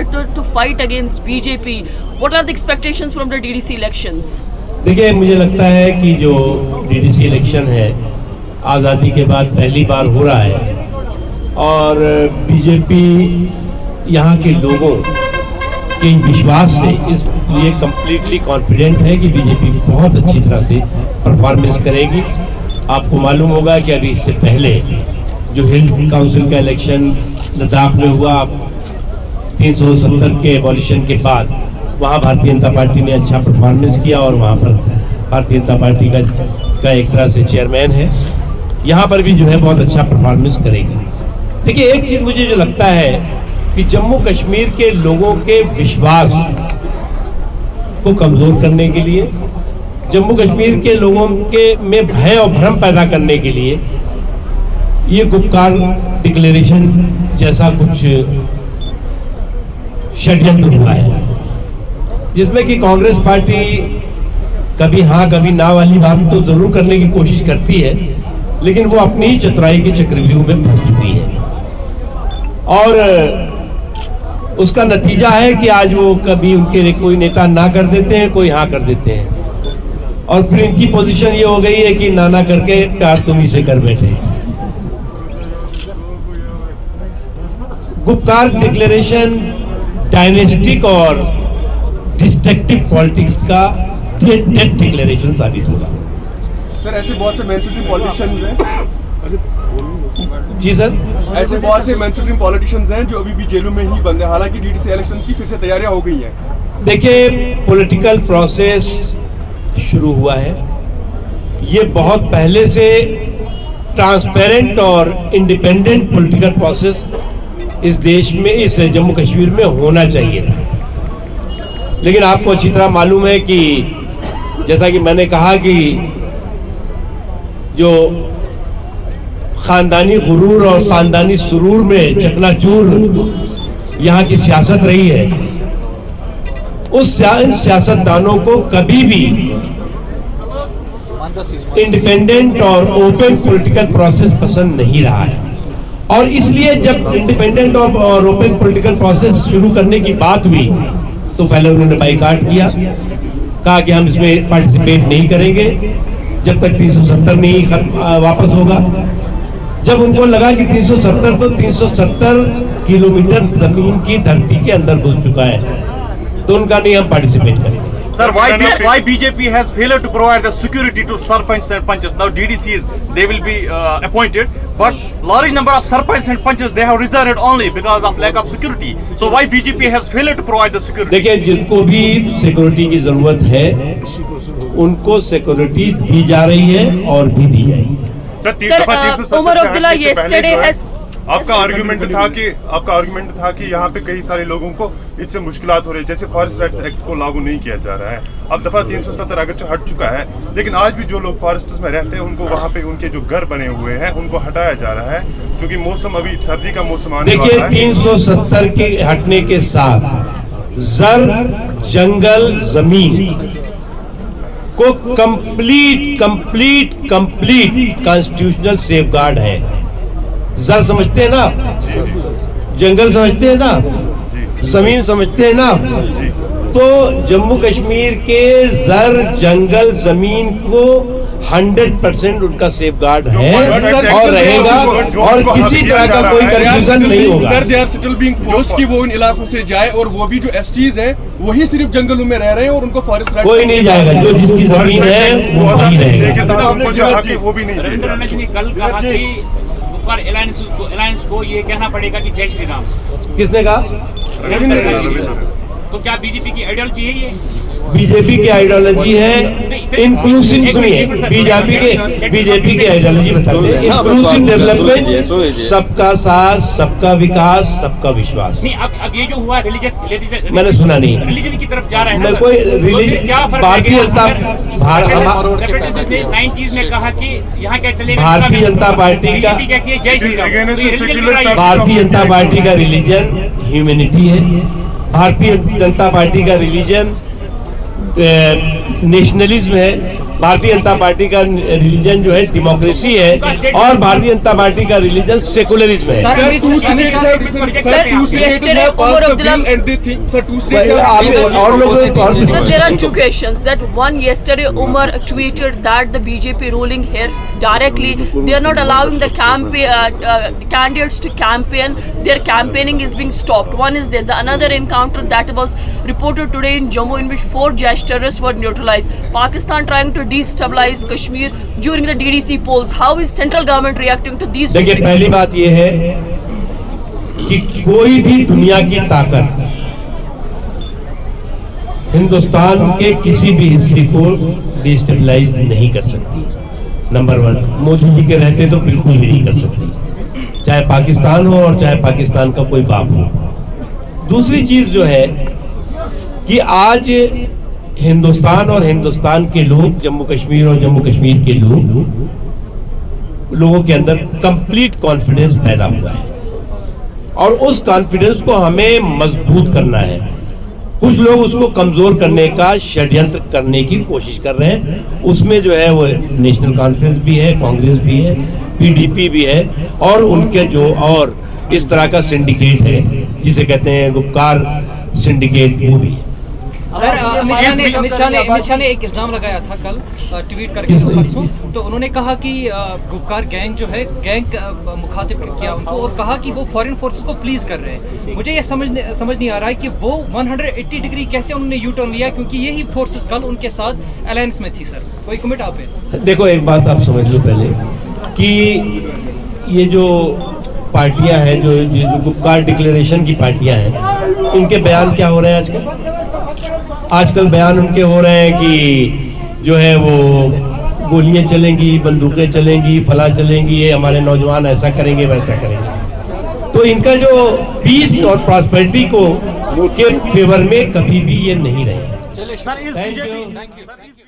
to fight against BJP. What are the expectations from the DDC elections? देखिए, मुझे लगता है कि जो DDC इलेक्शन है आज़ादी के बाद पहली बार हो रहा है और बीजेपी यहाँ के लोगों के विश्वास से इसलिए कम्प्लीटली कॉन्फिडेंट है कि बीजेपी बहुत अच्छी तरह से परफॉर्मेंस करेगी। आपको मालूम होगा कि अभी इससे पहले जो हिल काउंसिल का इलेक्शन लद्दाख में हुआ 370 के एबॉलिशन के बाद, वहाँ भारतीय जनता पार्टी ने अच्छा परफॉर्मेंस किया और वहाँ पर भारतीय जनता पार्टी का एक तरह से चेयरमैन है। यहाँ पर भी जो है बहुत अच्छा परफॉर्मेंस करेगी। देखिए, एक चीज़ मुझे जो लगता है कि जम्मू कश्मीर के लोगों के विश्वास को कमज़ोर करने के लिए, जम्मू कश्मीर के लोगों के में भय और भ्रम पैदा करने के लिए ये गुपकार डिक्लेरेशन जैसा कुछ षड्यंत्र हुआ है, जिसमें कि कांग्रेस पार्टी कभी हाँ कभी ना वाली बात तो जरूर करने की कोशिश करती है, लेकिन वो अपनी ही चतुराई के चक्रव्यूह में फंस चुकी है और उसका नतीजा है कि आज वो कभी उनके कोई नेता ना कर देते हैं, कोई हाँ कर देते हैं और फिर इनकी पोजीशन ये हो गई है कि नाना करके प्यार तुम ही से कर बैठे। गुपकार डिक्लेरेशन डायनेस्टिक और डिस्ट्रक्टिव पॉलिटिक्स का डेड डिक्लेरेशन साबित होगा। सर, ऐसे बहुत से मेनस्ट्रीम पॉलिटिशियंस हैं। जी सर, ऐसे बहुत से मेनस्ट्रीम पॉलिटिशियंस हैं जो अभी भी जेलों में ही बंद हैं, हालांकि डीडीसी इलेक्शंस की फिर से तैयारियां हो गई हैं। देखिए, पॉलिटिकल प्रोसेस शुरू हुआ है। ये बहुत पहले से ट्रांसपेरेंट और इंडिपेंडेंट पॉलिटिकल प्रोसेस इस देश में, इस जम्मू कश्मीर में होना चाहिए था, लेकिन आपको अच्छी तरह मालूम है कि जैसा कि मैंने कहा कि जो खानदानी गुरूर और खानदानी सुरूर में चकनाचूर यहाँ की सियासत रही है, उस सियासतदानों को कभी भी इंडिपेंडेंट और ओपन पॉलिटिकल प्रोसेस पसंद नहीं रहा है और इसलिए जब इंडिपेंडेंट और ओपन पॉलिटिकल प्रोसेस शुरू करने की बात हुई तो पहले उन्होंने बाइकाट किया, कहा कि हम इसमें पार्टिसिपेट नहीं करेंगे जब तक 370 नहीं वापस होगा। जब उनको लगा कि 370 तो 370 किलोमीटर जमीन की धरती के अंदर घुस चुका है, तो उनका नहीं हम पार्टिसिपेट करेंगे। Sir, why BJP has failed to provide the security to sarpanchs and panchs? Now DDCs, they will be appointed, but large number of sarpanchs and panchs they have resigned only because of lack of security. So why BJP has failed to provide the security? देखिए, जिनको भी security की जरूरत है उनको security दी जा रही है और भी दी जाएगी। Sir, Umar Abdullah yesterday has आपका आर्गुमेंट था कि यहाँ पे कई सारे लोगों को इससे मुश्किलात हो रही है, जैसे फॉरेस्ट राइट्स एक्ट को लागू नहीं किया जा रहा है। अब दफा 370 अगरचे हट चुका है, लेकिन आज भी जो लोग फॉरेस्ट में रहते हैं उनको वहाँ पे उनके जो घर बने हुए हैं उनको हटाया जा रहा है, क्योंकि मौसम अभी सर्दी का मौसम आने वाला है। देखिए, 370 के हटने के साथ जर जंगल जमीन को कंप्लीट कॉन्स्टिट्यूशनल सेफगार्ड है। जर समझते हैं ना, जंगल समझते हैं ना, जमीन समझते हैं ना, तो जम्मू कश्मीर के जर जंगल जमीन को 100% उनका सेफगार्ड है और रहेगा और किसी तरह का कोई कंफ्यूजन नहीं होगा। Sir, they are still being forced कि वो इन इलाकों से जाए और वो भी जो एसटीज हैं वही सिर्फ जंगलों में रह रहे हैं और उनको फॉरेस्ट राइट कोई नहीं जाएगा, जो जिसकी जमीन है वो वही रहेगा। वो भी नहीं। कल कहा कि अलायंस को ये कहना पड़ेगा कि जय श्री राम। किसने कहा? तो क्या बीजेपी की आइडियोलॉजी है ये? बीजेपी की आइडियोलॉजी है इंक्लूसिव। सुनिए, बीजेपी की आइडियोलॉजी बताते हैं इंक्लूसिव डेवलपमेंट, सबका साथ, सबका विकास, सबका विश्वास। नहीं, अब ये जो हुआ रिलीजियस, मैंने सुना नहीं, रिलीजन की तरफ जा रहा है मैं कोई रिलीजन, भारतीय जनता 90s में कहा कि यहाँ क्या चलेगा, भारतीय जनता पार्टी का, जय श्री राम। भारतीय जनता पार्टी का रिलीजन ह्यूमैनिटी है। भारतीय जनता पार्टी का रिलीजन नेशनलिज्म है, भारतीय जनता पार्टी का रिलीजन जो है डेमोक्रेसी है, और भारतीय जनता पार्टी का रिलीजन सेकुलरिज्म है। Sir, two states have passed the bill and they think, sir, two states have और लोग So there are two questions. That one, yesterday Umar tweeted that the BJP ruling here directly, they are not allowing the candidates to campaign. Their campaigning is being stopped. One is this. The another encounter that was reported today in Jammu, in which 4 Jaish terrorists were neutralized. Pakistan trying to destabilize Kashmir during the DDC polls. How is central government reacting to these two देखिए, things? पहली बात यह है कि कोई भी दुनिया की ताकत हिंदुस्तान के किसी भी हिस्से को डिस्टेबलाइज नहीं कर सकती। नंबर 1, मोदी जी के रहते तो बिल्कुल नहीं कर सकती, चाहे पाकिस्तान हो और चाहे पाकिस्तान का कोई बाप हो। दूसरी चीज जो है कि आज हिंदुस्तान और हिंदुस्तान के लोग, जम्मू कश्मीर और जम्मू कश्मीर के लोगों के अंदर कंप्लीट कॉन्फिडेंस पैदा हुआ है, और उस कॉन्फिडेंस को हमें मजबूत करना है। कुछ लोग उसको कमजोर करने का षड्यंत्र करने की कोशिश कर रहे हैं। उसमें जो है वो नेशनल कॉन्फ्रेंस भी है, कांग्रेस भी है, पीडीपी भी है, और उनके जो और इस तरह का सिंडिकेट है जिसे कहते हैं गुपकार सिंडिकेट, वो भी है। सर, अमित शाह ने एक इल्जाम लगाया था कल ट्वीट करके परसों, तो उन्होंने कहा कि गुपकार गैंग जो है, गैंग मुखातिब किया उनको और कहा कि वो फॉरेन फोर्सेस को प्लीज कर रहे हैं। मुझे ये समझ नहीं आ रहा है कि वो 180 डिग्री कैसे उन्होंने यू टर्न लिया, क्योंकि यही फोर्सेस कल उनके साथ अलायंस में थी। सर, कोई कमेंट आप है? देखो, एक बात आप समझ लो पहले कि ये जो पार्टियां हैं, जो गुपकार डिक्लेरेशन की पार्टियां हैं, इनके बयान क्या हो रहे हैं आजकल बयान उनके हो रहे हैं कि जो है वो गोलियां चलेंगी, बंदूकें चलेंगी, फला चलेंगी, ये हमारे नौजवान ऐसा करेंगे वैसा करेंगे। तो इनका जो पीस और प्रॉस्पेरिटी को के फेवर में कभी भी ये नहीं रहे। Sir, is BJP